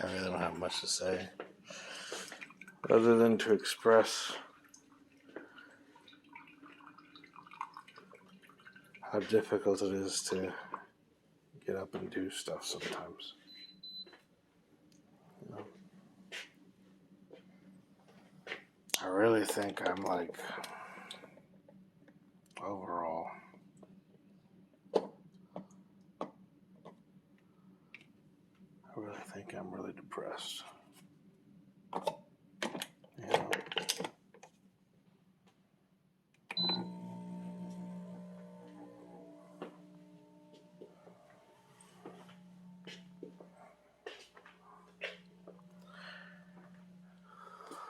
I really don't have much to say other than to express how difficult it is to get up and do stuff sometimes. You know? I really think I'm like, overall, I really think I'm really depressed. You know?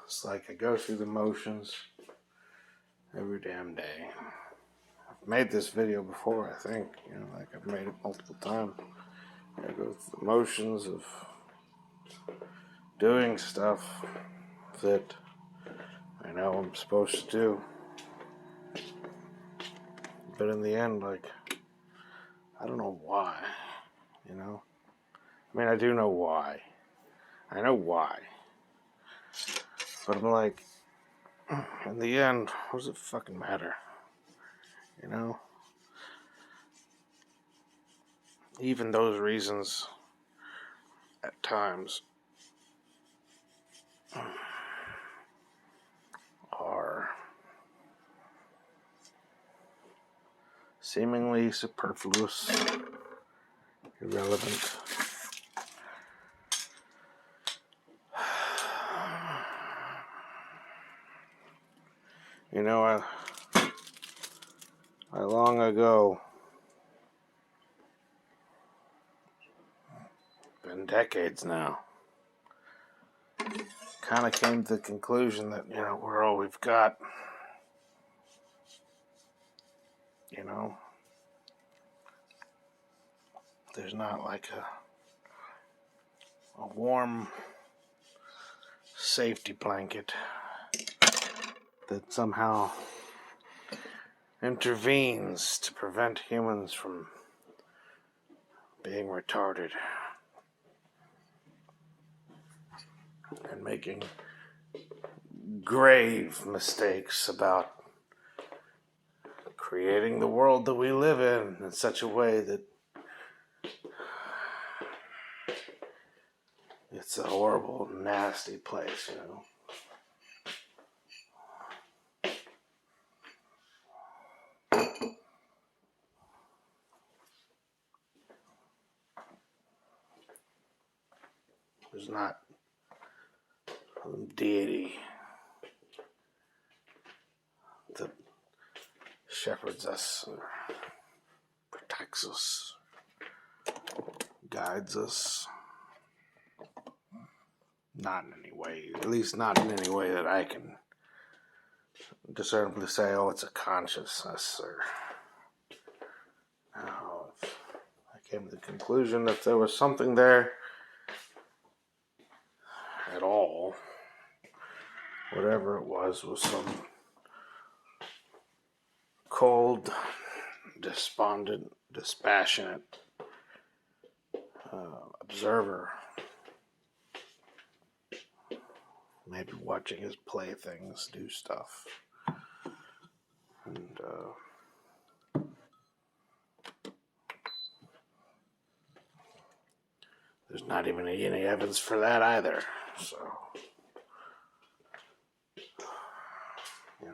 It's like I go through the motions every damn day. I've made this video before, I think. You know, like I've made it multiple times. I go through the motions of doing stuff that I know I'm supposed to do. But in the end, like, I don't know why, you know? I mean, I do know why. I know why. But I'm like, in the end, what does it fucking matter? You know? Even those reasons, at times, are seemingly superfluous, irrelevant. You know, I long ago, been decades now, kind of came to the conclusion that, you know, we're all we've got. You know, there's not like a warm safety blanket that somehow intervenes to prevent humans from being retarded and making grave mistakes about creating the world that we live in such a way that it's a horrible, nasty place, you know. There's not a deity that shepherds us or protects us, guides us. Not in any way, at least not in any way that I can discernibly say, oh, it's a consciousness, or no. I came to the conclusion that if there was something there at all, whatever it was some cold, despondent, dispassionate observer, maybe watching his playthings do stuff. And there's not even any evidence for that either. So, you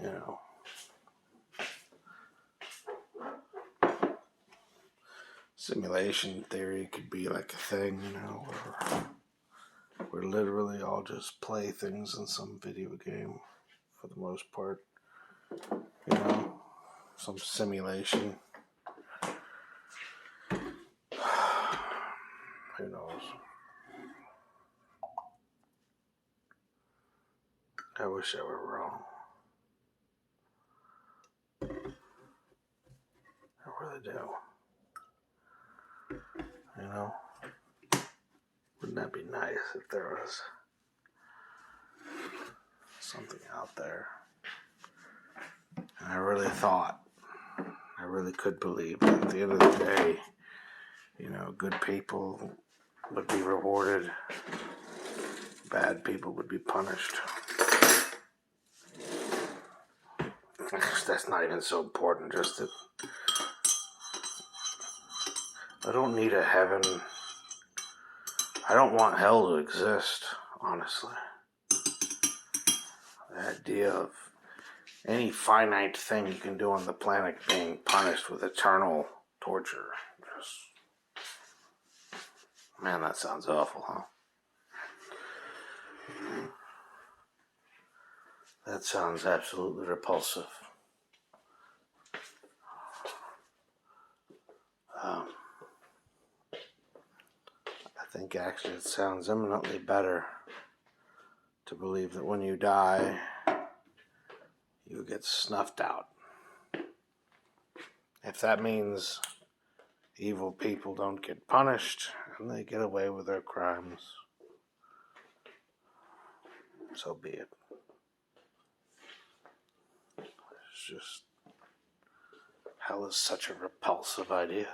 know, simulation theory could be like a thing, you know, where we're literally all just playthings in some video game for the most part. You know, some simulation. Who knows? I wish I were wrong. I really do. You know? Wouldn't that be nice if there was something out there? And I really thought, I really could believe that at the end of the day, Good people would be rewarded, bad people would be punished. That's not even so important, just that I don't need a heaven. I don't want hell to exist, honestly. The idea of any finite thing you can do on the planet being punished with eternal torture. Man, that sounds awful, huh? That sounds absolutely repulsive. I think actually it sounds eminently better to believe that when you die, you get snuffed out. If that means evil people don't get punished and they get away with their crimes, so be it. It's just, hell is such a repulsive idea.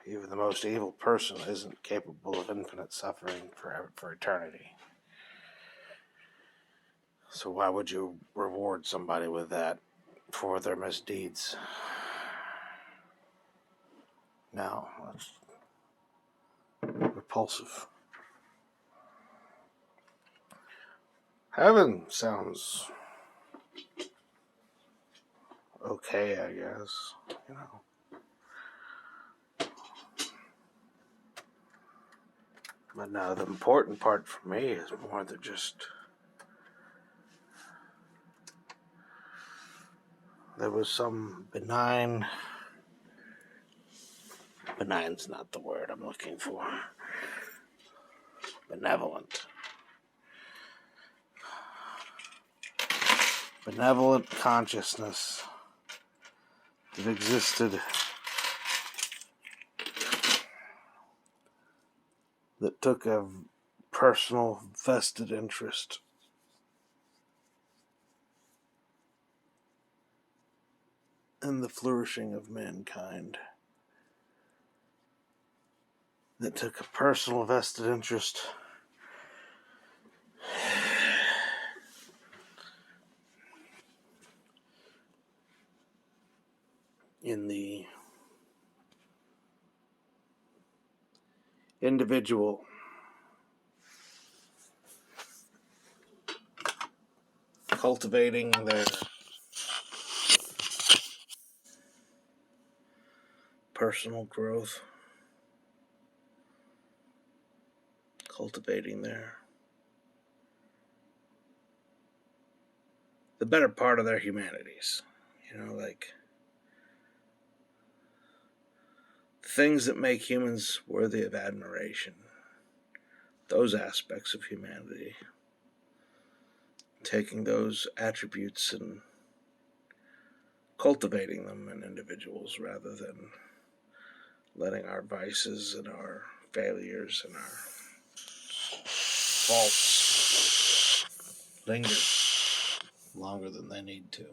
Even the most evil person isn't capable of infinite suffering for eternity. So why would you reward somebody with that for their misdeeds? No, that's repulsive. Heaven sounds okay, I guess, But now the important part for me is more than just there was some benign's not the word I'm looking for. Benevolent consciousness that existed that took a personal vested interest in the flourishing of mankind, that took a personal vested interest in the individual cultivating their personal growth, cultivating the better part of their humanities, like things that make humans worthy of admiration, those aspects of humanity, taking those attributes and cultivating them in individuals rather than letting our vices and our failures and our faults linger longer than they need to.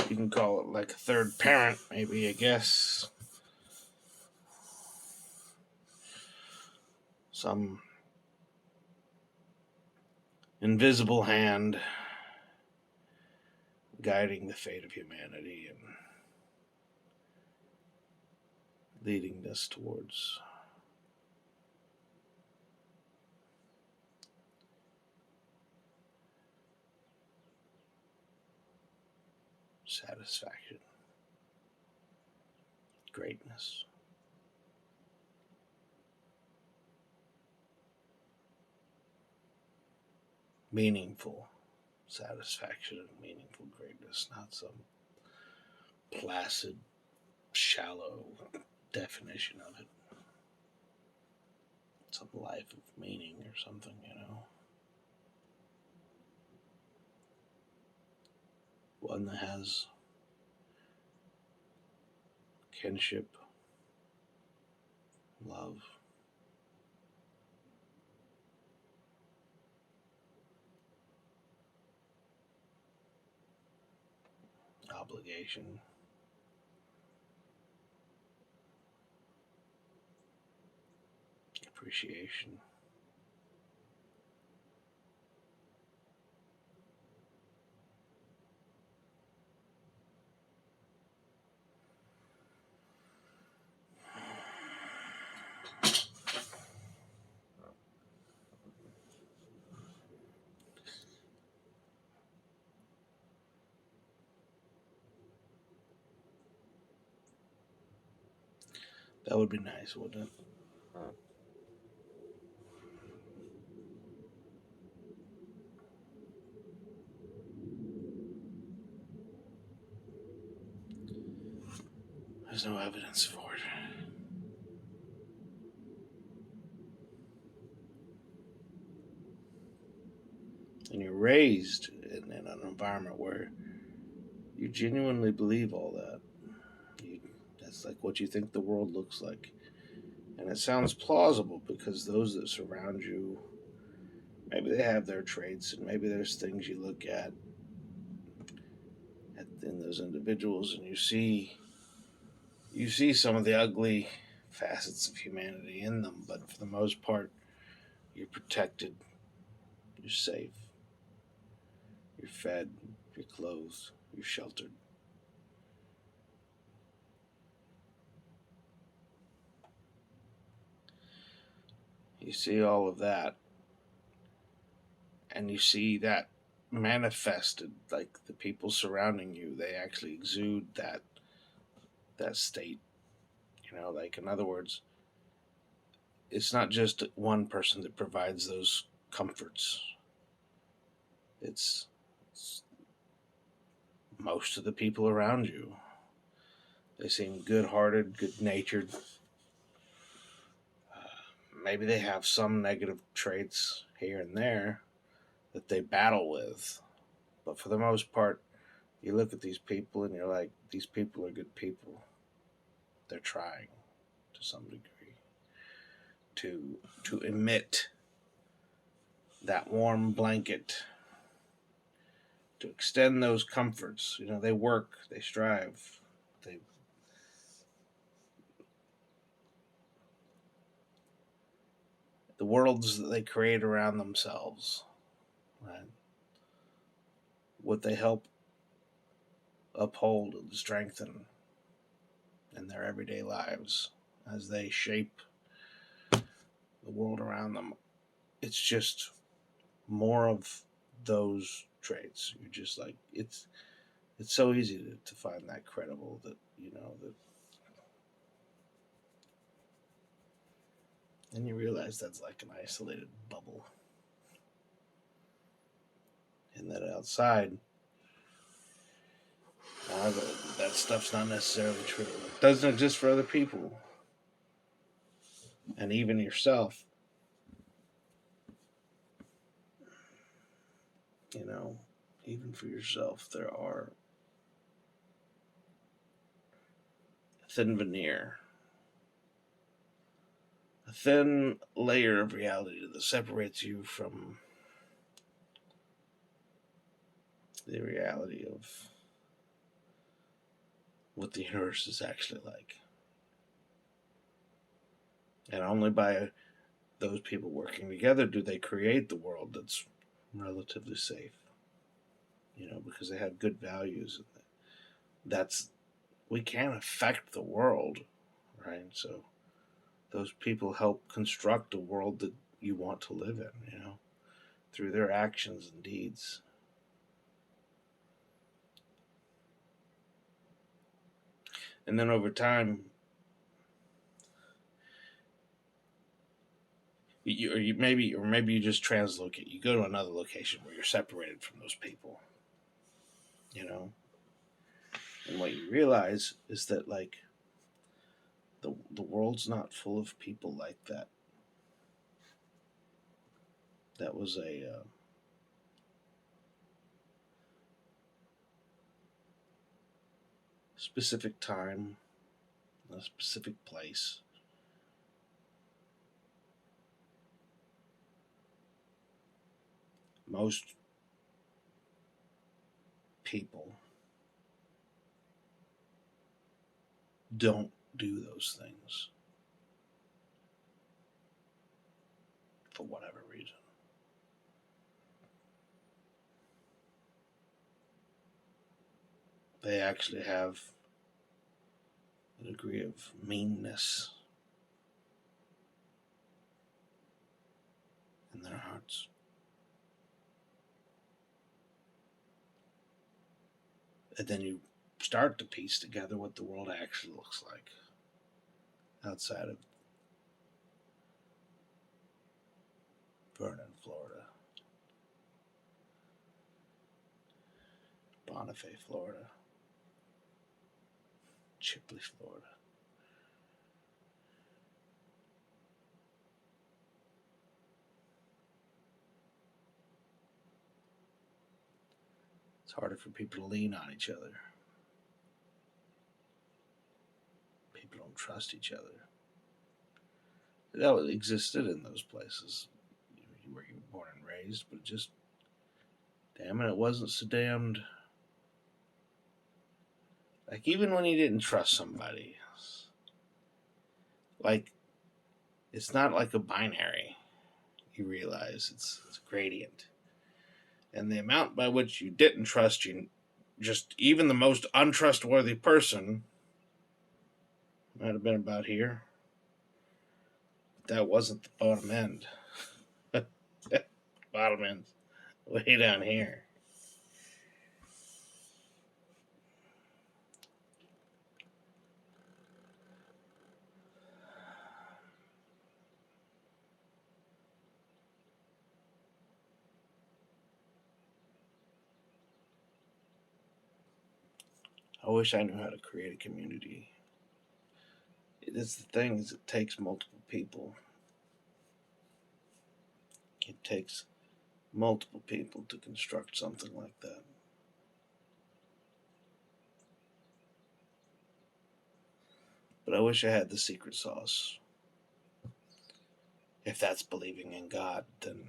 You can call it like a third parent, maybe, I guess. Some invisible hand guiding the fate of humanity and leading us towards satisfaction, greatness. Meaningful satisfaction and meaningful greatness, not some placid, shallow definition of it. Some life of meaning or something, One that has kinship, love, obligation. Appreciation. That would be nice, wouldn't it? There's no evidence for it. And you're raised in an environment where you genuinely believe all that. You, that's like what you think the world looks like. And it sounds plausible because those that surround you, maybe they have their traits, and maybe there's things you look at in those individuals, and you see some of the ugly facets of humanity in them. But for the most part, you're protected, you're safe, you're fed, you're clothed, you're sheltered. You see all of that, and you see that manifested, like the people surrounding you, they actually exude that state. Like in other words, it's not just one person that provides those comforts. It's most of the people around you. They seem good-hearted, good-natured. Maybe they have some negative traits here and there that they battle with, but for the most part, you look at these people and you're like, these people are good people. They're trying to some degree to emit that warm blanket, to extend those comforts. They work, they strive, they the worlds that they create around themselves, right? What they help uphold and strengthen in their everyday lives as they shape the world around them. It's just more of those traits. You're just like it's so easy to find that credible that that. And you realize that's like an isolated bubble, and that outside, that stuff's not necessarily true. It doesn't exist for other people, and even yourself. You know, even for yourself, there are a thin veneer, a thin layer of reality that separates you from the reality of what the universe is actually like. And only by those people working together do they create the world that's relatively safe. Because they have good values. That's we can't affect the world, right? So those people help construct a world that you want to live in, through their actions and deeds. And then over time, maybe you just translocate. You go to another location where you're separated from those people, you know. And what you realize is that like the world's not full of people like that. That was a specific time, a specific place. Most people don't do those things for whatever reason. They actually have a degree of meanness in their hearts. And then you start to piece together what the world actually looks like outside of Vernon, Florida, Bonifay, Florida, Chipley, Florida. It's harder for people to lean on each other. People don't trust each other. That existed in those places where you were born and raised, but just, damn it, it wasn't so damned. Like, even when you didn't trust somebody, like, it's not like a binary. You realize it's a gradient. And the amount by which you didn't trust you, just even the most untrustworthy person, might have been about here. But that wasn't the bottom end. Bottom end's way down here. I wish I knew how to create a community. It's the thing is, it takes multiple people. It takes multiple people to construct something like that. But I wish I had the secret sauce. If that's believing in God, then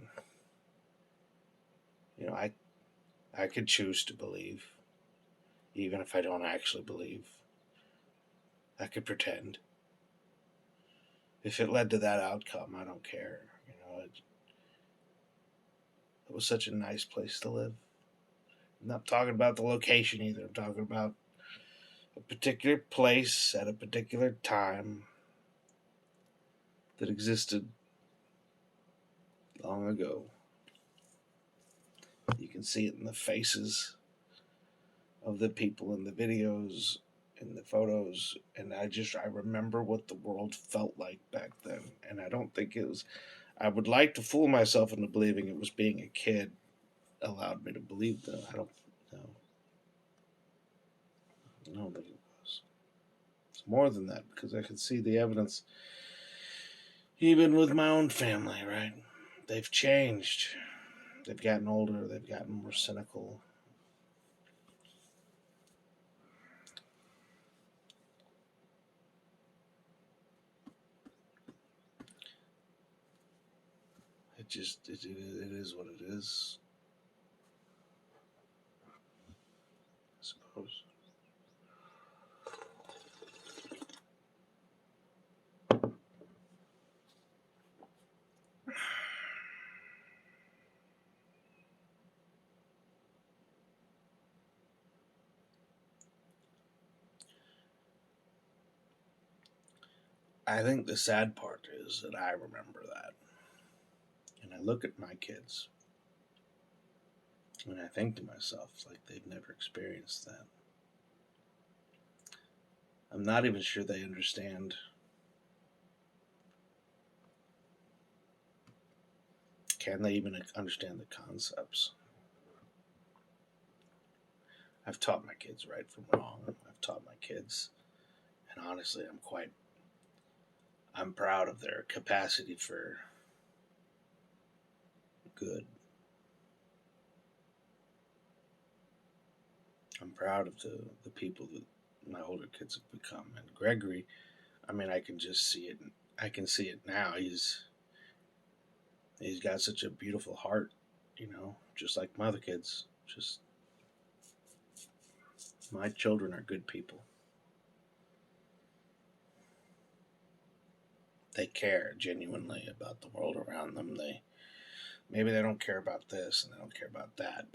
I could choose to believe, even if I don't actually believe. I could pretend. If it led to that outcome, I don't care. It was such a nice place to live. I'm not talking about the location either. I'm talking about a particular place at a particular time that existed long ago. You can see it in the faces of the people in the videos, in the photos, and I remember what the world felt like back then. And I don't think it was. I would like to fool myself into believing it was being a kid allowed me to believe that. I don't know. I don't think it was. It's more than that, because I can see the evidence even with my own family, right? They've changed. They've gotten older. They've gotten more cynical. It is what it is, I suppose. I think the sad part is that I remember that. And I look at my kids and I think to myself, like, they've never experienced that. I'm not even sure they understand. Can they even understand the concepts? I've taught my kids right from wrong. I've taught my kids, and honestly, I'm proud of their capacity for good. I'm proud of the people that my older kids have become. And Gregory, I mean, I can just see it. I can see it now. He's got such a beautiful heart, just like my other kids. Just my children are good people. they care genuinely about the world around them. Maybe they don't care about this and they don't care about that.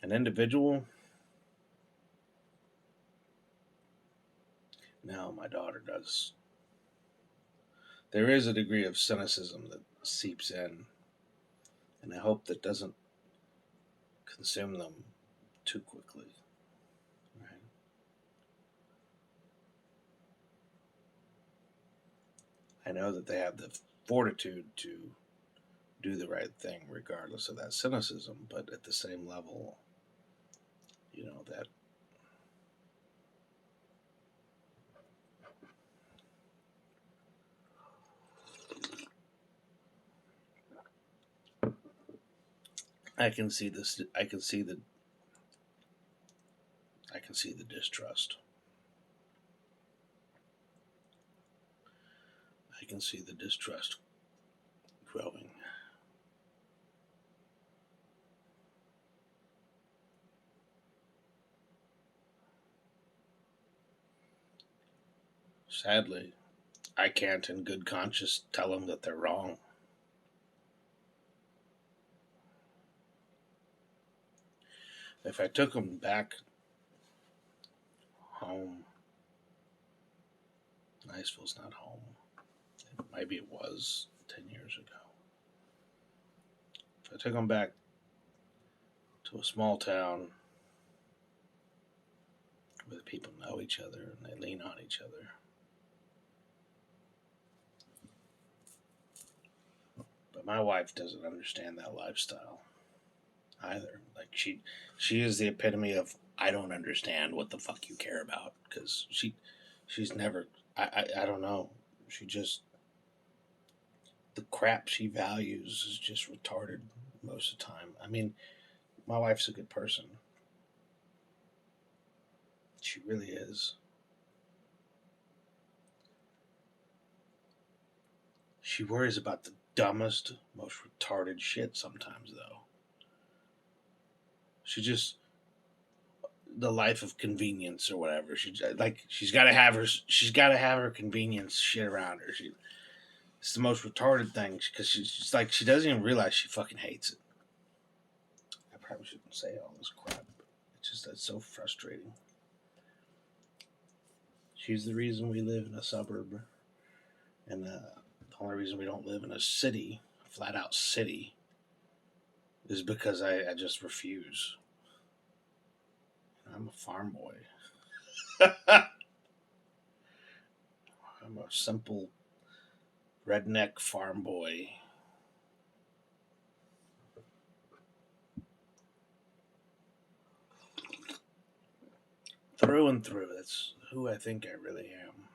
An individual, no, my daughter does. There is a degree of cynicism that seeps in, and I hope that doesn't consume them too quickly. Right? I know that they have the fortitude to do the right thing regardless of that cynicism, but at the same level, that I can see this. I can see the distrust. I can see the distrust growing. Sadly, I can't in good conscience tell them that they're wrong. If I took them back home, Niceville's not home. Maybe it was 10 years ago. If I took them back to a small town where people know each other and they lean on each other, but my wife doesn't understand that lifestyle either. Like she is the epitome of I don't understand what the fuck you care about, because she's never I don't know. She just the crap she values is just retarded most of the time. I mean, my wife's a good person. She really is. She worries about the dumbest, most retarded shit sometimes, though. She just the life of convenience or whatever. She's got to have her convenience shit around her. It's the most retarded thing because she's like she doesn't even realize she fucking hates it. I probably shouldn't say all this crap. It's so frustrating. She's the reason we live in a suburb, and the only reason we don't live in a city, a flat out city, is because I just refuse. I'm a farm boy. I'm a simple redneck farm boy. Through and through. That's who I think I really am.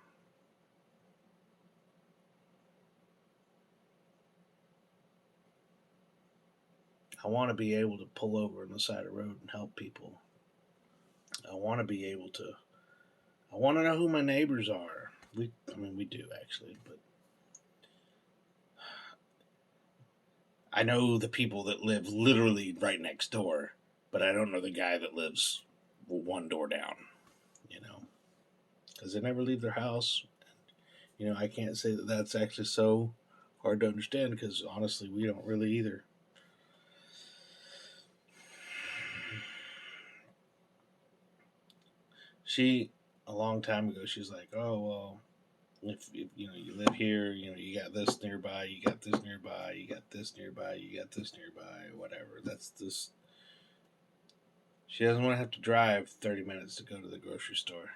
I want to be able to pull over on the side of the road and help people. I want to be able to. I want to know who my neighbors are. We do actually, but I know the people that live literally right next door, but I don't know the guy that lives one door down. Because they never leave their house. I can't say that that's actually so hard to understand because honestly, we don't really either. She, a long time ago, she's like, "Oh well, if you live here, you got this nearby, you got this nearby, you got this nearby, you got this nearby, whatever." That's this. She doesn't want to have to drive 30 minutes to go to the grocery store.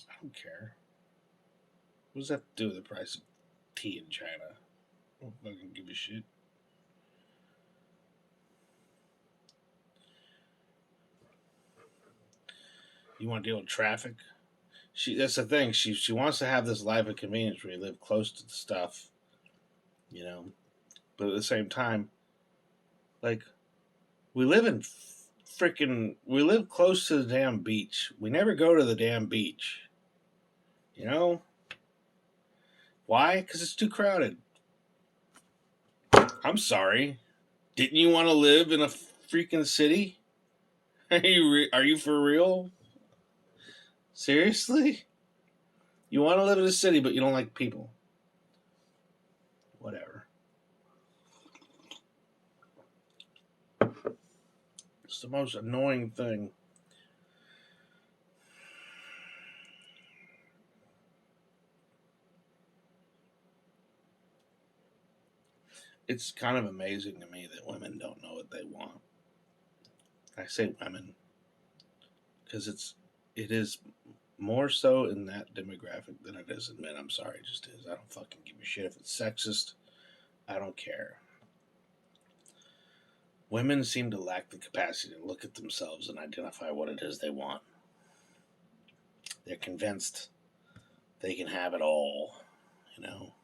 I don't care. What does that do with the price of tea in China? I don't fucking give a shit. You want to deal with traffic? That's the thing. She wants to have this life of convenience where you live close to the stuff, But at the same time, like we live we live close to the damn beach. We never go to the damn beach. Why? Because it's too crowded. I'm sorry. Didn't you want to live in a freaking city? Are you for real? Seriously? You want to live in a city, but you don't like people. Whatever. It's the most annoying thing. It's kind of amazing to me that women don't know what they want. I say women because it is more so in that demographic than it is in men. I'm sorry, it just is. I don't fucking give a shit if it's sexist. I don't care. Women seem to lack the capacity to look at themselves and identify what it is they want. They're convinced they can have it all, you know.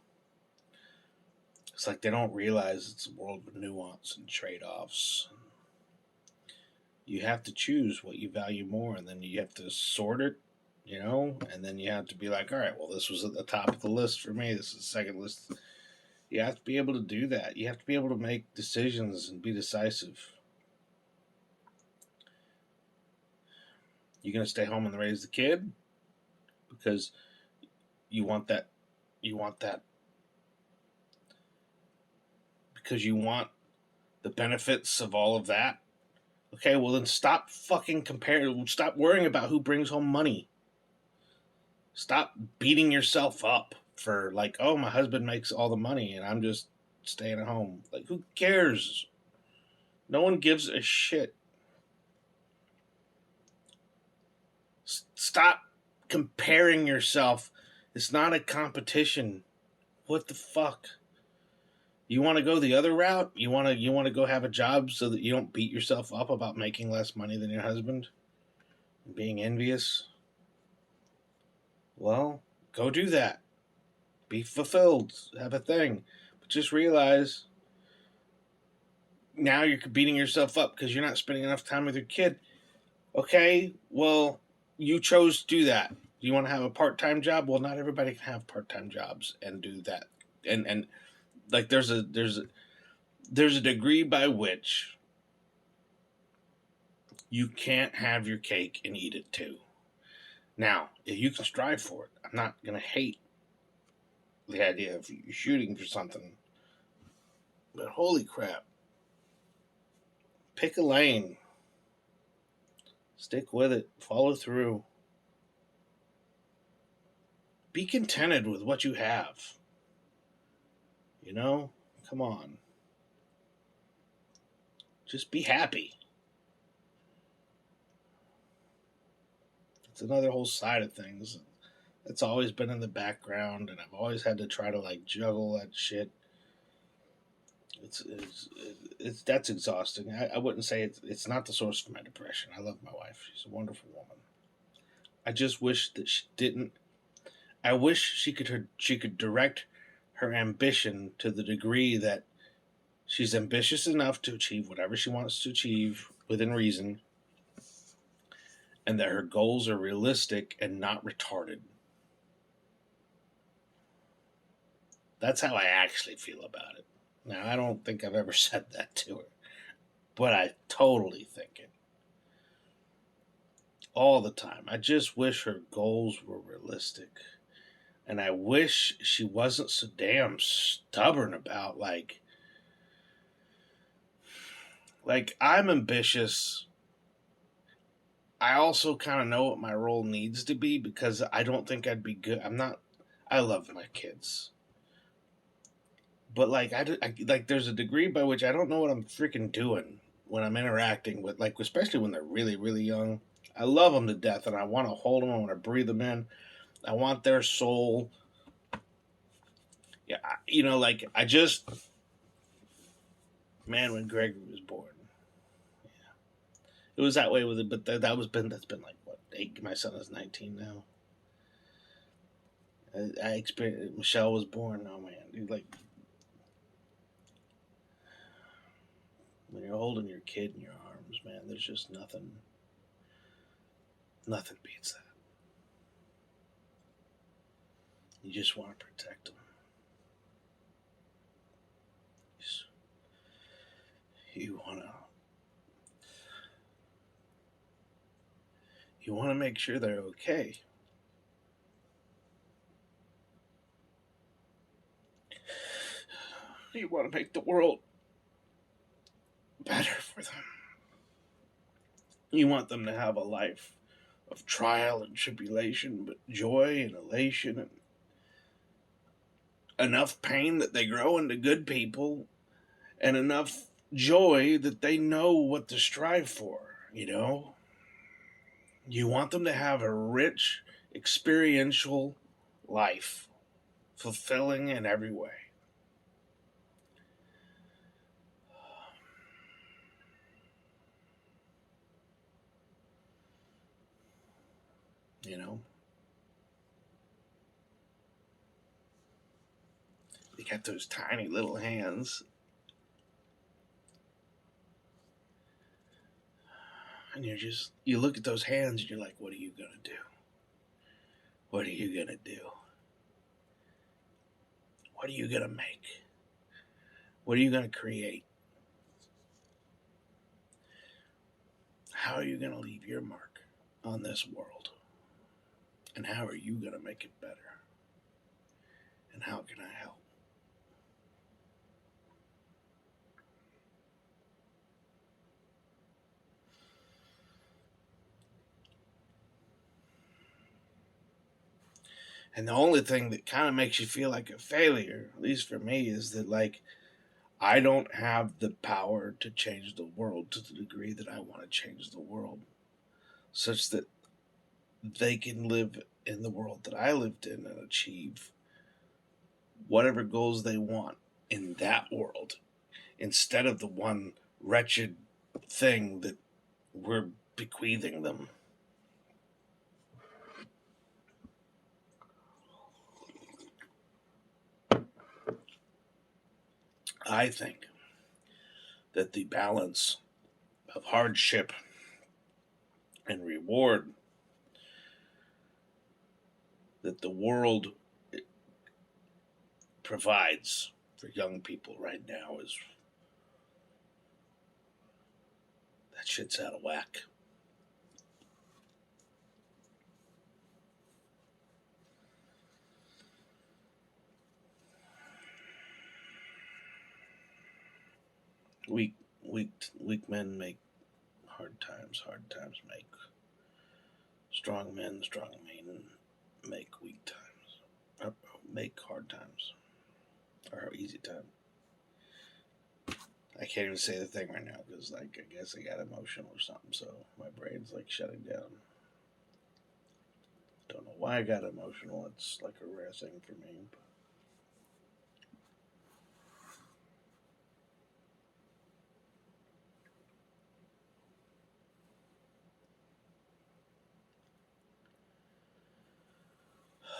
It's like they don't realize it's a world of nuance and trade offs. You have to choose what you value more, and then you have to sort it, and then you have to be like, all right, well, this was at the top of the list for me. This is the second list. You have to be able to do that. You have to be able to make decisions and be decisive. You're going to stay home and raise the kid because you want that. You want that because you want the benefits of all of that. Okay, well then stop fucking comparing. Stop worrying about who brings home money. Stop beating yourself up for like, oh, my husband makes all the money and I'm just staying at home. Like, who cares? No one gives a shit. Stop comparing yourself. It's not a competition. What the fuck? You want to go the other route? You want to go have a job so that you don't beat yourself up about making less money than your husband and being envious? Well, go do that. Be fulfilled. Have a thing. But just realize now you're beating yourself up because you're not spending enough time with your kid. Okay, well, you chose to do that. Do you want to have a part-time job? Well, not everybody can have part-time jobs and do that. And like there's a degree by which you can't have your cake and eat it too. Now, if you can strive for it, I'm not going to hate the idea of you shooting for something. But holy crap. Pick a lane. Stick with it. Follow through. Be contented with what you have. Come on. Just be happy. It's another whole side of things. It's always been in the background, and I've always had to try to like juggle that shit. It's that's exhausting. I wouldn't say it's not the source of my depression. I love my wife; she's a wonderful woman. I just wish that she didn't. I wish she could direct her ambition to the degree that she's ambitious enough to achieve whatever she wants to achieve within reason, and that her goals are realistic and not retarded. That's how I actually feel about it. Now, I don't think I've ever said that to her, but I totally think it. All the time. I just wish her goals were realistic. And I wish she wasn't so damn stubborn about like I'm ambitious. I also kind of know what my role needs to be because I don't think I'd be good. I love my kids. But like there's a degree by which I don't know what I'm freaking doing when I'm interacting with, like, especially when they're really, really young. I love them to death and I want to hold them. I want to breathe them in. I want their soul. Yeah, like I just, man, when Gregory was born, yeah, it was that way with it. But that's been like what 8. My son is 19 now. I experienced Michelle was born. Oh man, dude, like when you're holding your kid in your arms, man, there's just nothing. Nothing beats that. You just want to protect them. You want to. You want to make sure they're okay. You want to make the world better for them. You want them to have a life of trial and tribulation, but joy and elation and enough pain that they grow into good people and enough joy that they know what to strive for, you know? You want them to have a rich, experiential life, fulfilling in every way. You know? You got those tiny little hands, and you look at those hands and you're like, what are you gonna do? What are you gonna do? What are you gonna make? What are you gonna create? How are you gonna leave your mark on this world? And how are you gonna make it better? And how can I help? And the only thing that kind of makes you feel like a failure, at least for me, is that, like, I don't have the power to change the world to the degree that I want to change the world, such that they can live in the world that I lived in and achieve whatever goals they want in that world, instead of the one wretched thing that we're bequeathing them. I think that the balance of hardship and reward that the world provides for young people right now is, that shit's out of whack. Weak men make hard times. Hard times make strong men. Strong men make weak times. Make hard times or easy time. I can't even say the thing right now because, like, I guess I got emotional or something. So my brain's like shutting down. Don't know why I got emotional. It's like a rare thing for me. But